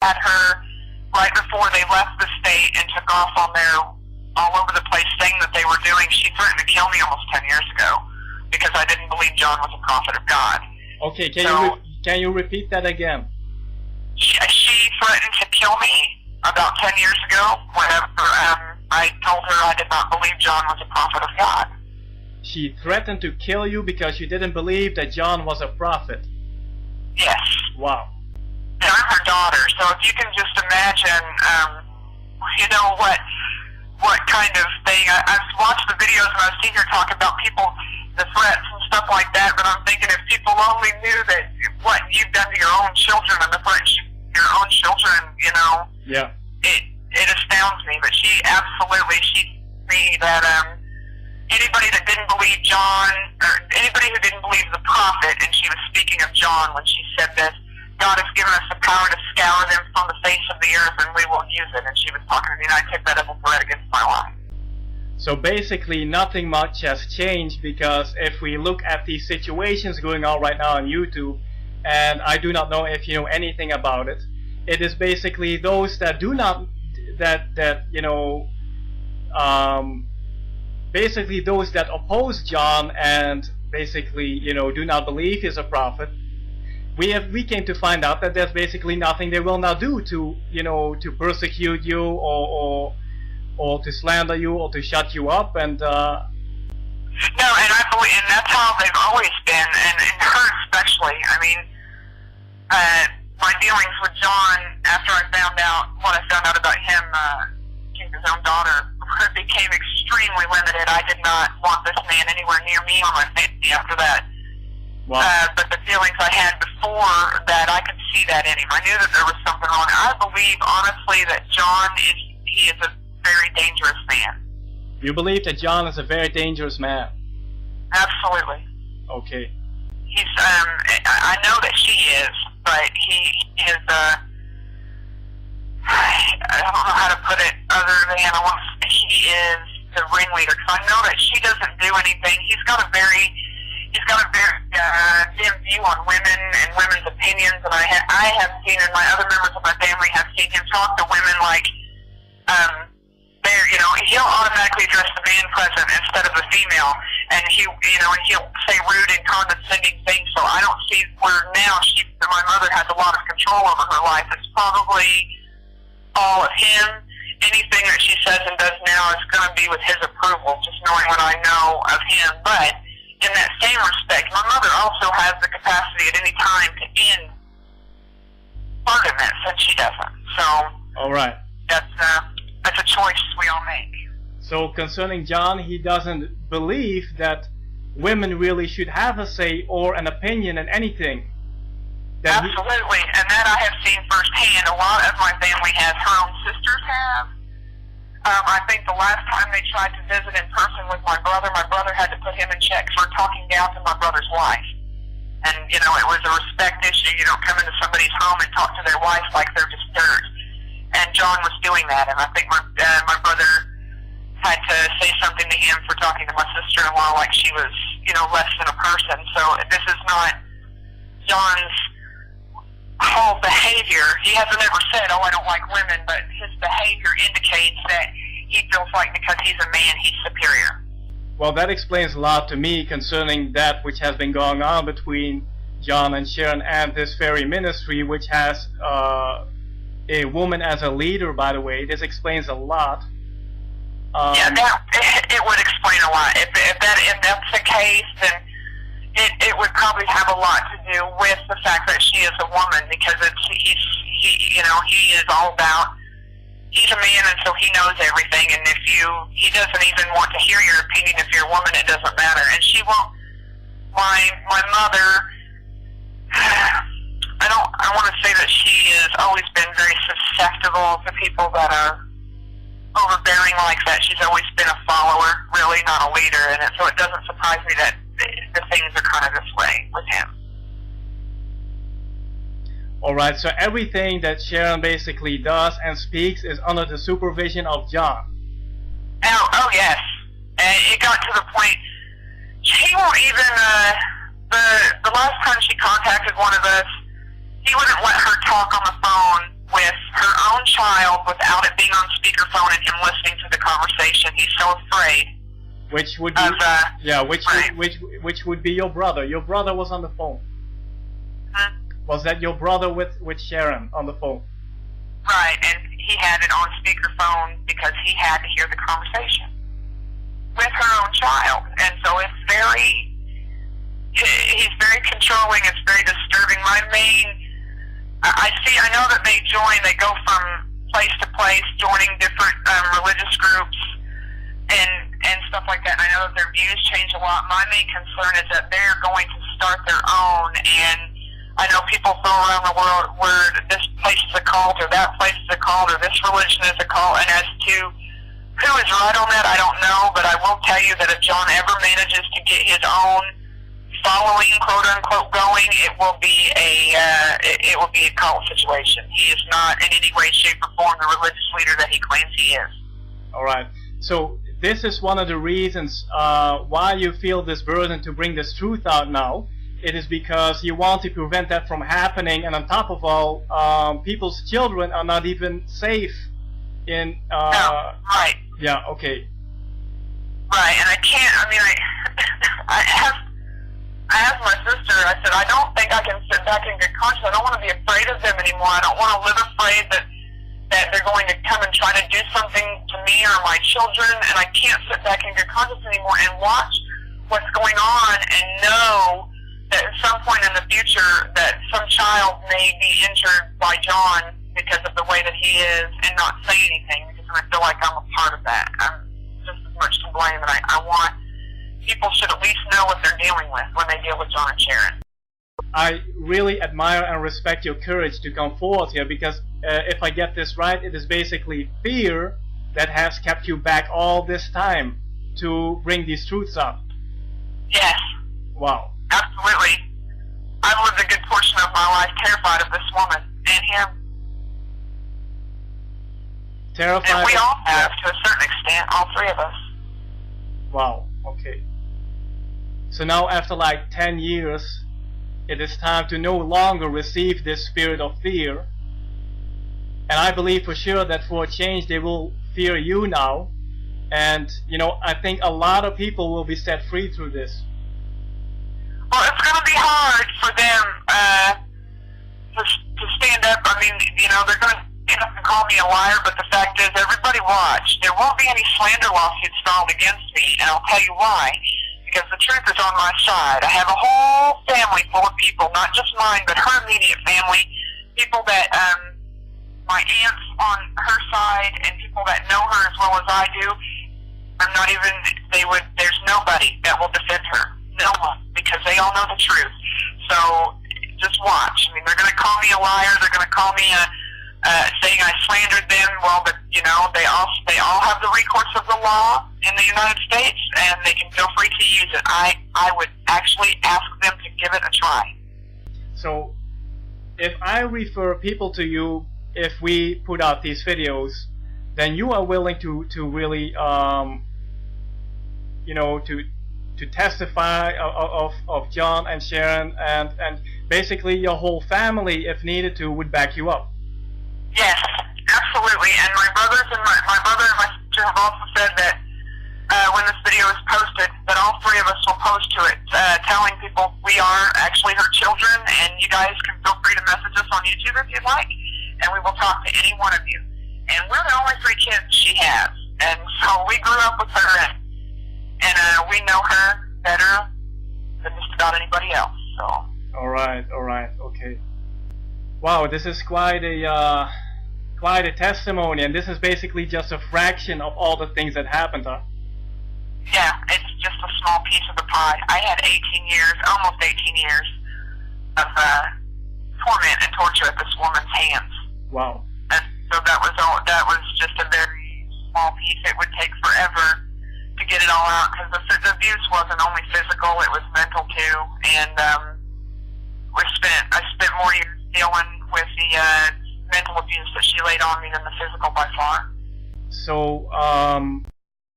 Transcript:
had her right before they left the state and took off on their all over the place thing that they were doing. She threatened to kill me almost 10 years ago because I didn't believe John was a prophet of God. Okay, can you repeat that again? She threatened to kill me about 10 years ago whenever I told her I did not believe John was a prophet of God. She threatened to kill you because you didn't believe that John was a prophet? Yes. Wow. And I'm her daughter, so if you can just imagine, you know, what kind of thing. I've watched the videos and I've seen her talk about people, the threats and stuff like that, but I'm thinking if people only knew that what you've done to your own children and the threats your own children, you know, yeah, it astounds me. But she absolutely, she me that anybody that didn't believe John, or anybody who didn't believe the prophet, and she was speaking of John when she said this, God has given us the power to scour them from the face of the earth, and we will use it. And she was talking to me, and I took that as a threat against my life. So basically nothing much has changed, because if we look at these situations going on right now on YouTube, and I do not know if you know anything about it, it is basically those that do not, you know, basically those that oppose John and basically, you know, do not believe he's a prophet. We came to find out that there's basically nothing they will not do to, you know, to persecute you or to slander you or to shut you up, and no, and I believe, and that's how they've always been, and her especially. I mean, my dealings with John after I found out what I found out about him, his own daughter, became extremely limited. I did not want this man anywhere near me or my family after that. wow. But the feelings I had before that, I could see that in him. I knew that there was something wrong. I believe honestly that John is a very dangerous man. You believe that John is a very dangerous man? Absolutely. Okay. He's I know that she is, but he is I don't know how to put it other than I want to say he is the ringleader, because I know that she doesn't do anything. He's got a very dim view on women and women's opinions, and I have seen, and my other members of my family have seen him talk to women like you know, he'll automatically address the man present instead of the female, and he'll say rude and condescending things. So I don't see where now my mother has a lot of control over her life. It's probably all of him. Anything that she says and does now is going to be with his approval, just knowing what I know of him. But in that same respect, my mother also has the capacity at any time to end arguments, and she doesn't. So all right. That's a choice we all make. So concerning John, he doesn't believe that women really should have a say or an opinion in anything. Absolutely, and that I have seen firsthand. A lot of my family has. Her own sisters have. I think the last time they tried to visit in person with my brother had to put him in check for talking down to my brother's wife. And, you know, it was a respect issue. You don't come into somebody's home and talk to their wife like they're just dirt. And John was doing that, and I think my brother had to say something to him for talking to my sister-in-law like she was, you know, less than a person. So this is not John's whole behavior. He hasn't ever said, oh, I don't like women, but his behavior indicates that he feels like because he's a man, he's superior. Well, that explains a lot to me concerning that which has been going on between John and Sheren and this very ministry, which has a woman as a leader, by the way. This explains a lot. Yeah, it would explain a lot. If that's the case, then it would probably have a lot to do with the fact that she is a woman, because he is all about, he's a man, and so he knows everything, and he doesn't even want to hear your opinion. If you're a woman, it doesn't matter. And she won't. My mother, I want to say that she has always been very susceptible to people that are overbearing like that. She's always been a follower, really, not a leader, and so it doesn't surprise me that the things are kind of this way with him. Alright, so everything that Sheren basically does and speaks is under the supervision of John. Oh yes. And it got to the point, she won't even, the last time she contacted one of us, he wouldn't let her talk on the phone with without it being on speakerphone and him listening to the conversation. He's so afraid. Which would be, which would be your brother. Your brother was on the phone. Was that your brother with Sheren on the phone? Right, and he had it on speakerphone because he had to hear the conversation with her own child. And so it's he's very controlling, it's very disturbing. I know that they go from place to place, joining different religious groups and stuff like that. And I know that their views change a lot. My main concern is that they're going to start their own, and I know people throw around the world where this place is a cult or that place is a cult or this religion is a cult, and as to who is right on that, I don't know, but I will tell you that if John ever manages to get his own following, quote unquote, going, it will be a cult situation. He is not in any way, shape, or form the religious leader that he claims he is. All right. So this is one of the reasons why you feel this burden to bring this truth out now. It is because you want to prevent that from happening, and on top of all, people's children are not even safe in... no, right. Yeah, okay. Right, and I can't, I asked my sister, I said, I don't think I can sit back in good conscience. I don't want to be afraid of them anymore. I don't want to live afraid that they're going to come and try to do something to me or my children, and I can't sit back in good conscience anymore and watch what's going on and know that at some point in the future that some child may be injured by John because of the way that he is and not say anything, because I feel like I'm a part of that. I'm just as much to blame, and I want people should at least know what they're dealing with when they deal with John and Sheren. I really admire and respect your courage to come forward here, because if I get this right, it is basically fear that has kept you back all this time to bring these truths up. Yes. Wow. Absolutely. I've lived a good portion of my life terrified of this woman and him. Terrified. And we all have, to a certain extent, all three of us. Wow, okay. So now after like 10 years, it is time to no longer receive this spirit of fear. And I believe for sure that for a change they will fear you now. And, I think a lot of people will be set free through this. Well, it's going to be hard for them to stand up. They're going to stand up and call me a liar, but the fact is, everybody watch. There won't be any slander lawsuits filed against me, and I'll tell you why. Because the truth is on my side. I have a whole family full of people, not just mine, but her immediate family, people that, my aunts on her side, and people that know her as well as I do. There's nobody that will defend her. No one, because they all know the truth. So just watch. They're going to call me a liar. They're going to call me saying I slandered them. Well, but they all have the recourse of the law in the United States, and they can feel free to use it. I would actually ask them to give it a try. So, if I refer people to you, if we put out these videos, then you are willing to really to testify of John and Sheren, and basically your whole family, if needed to, would back you up. Yes, absolutely. And my brother and my sister have also said that when this video is posted, that all three of us will post to it, telling people we are actually her children, and you guys can feel free to message us on YouTube if you'd like, and we will talk to any one of you. And we're the only 3 kids she has, and so we grew up with her, and we know her better than just about anybody else. So. All right, okay. Wow, this is quite a testimony, and this is basically just a fraction of all the things that happened, huh? Yeah, it's just a small piece of the pie. I had 18 years, almost 18 years, of torment and torture at this woman's hands. Wow. And so that was just a very small piece. It would take forever to get it all out, because the abuse wasn't only physical, it was mental too. And I spent more years dealing with the mental abuse that she laid on me than the physical by far. So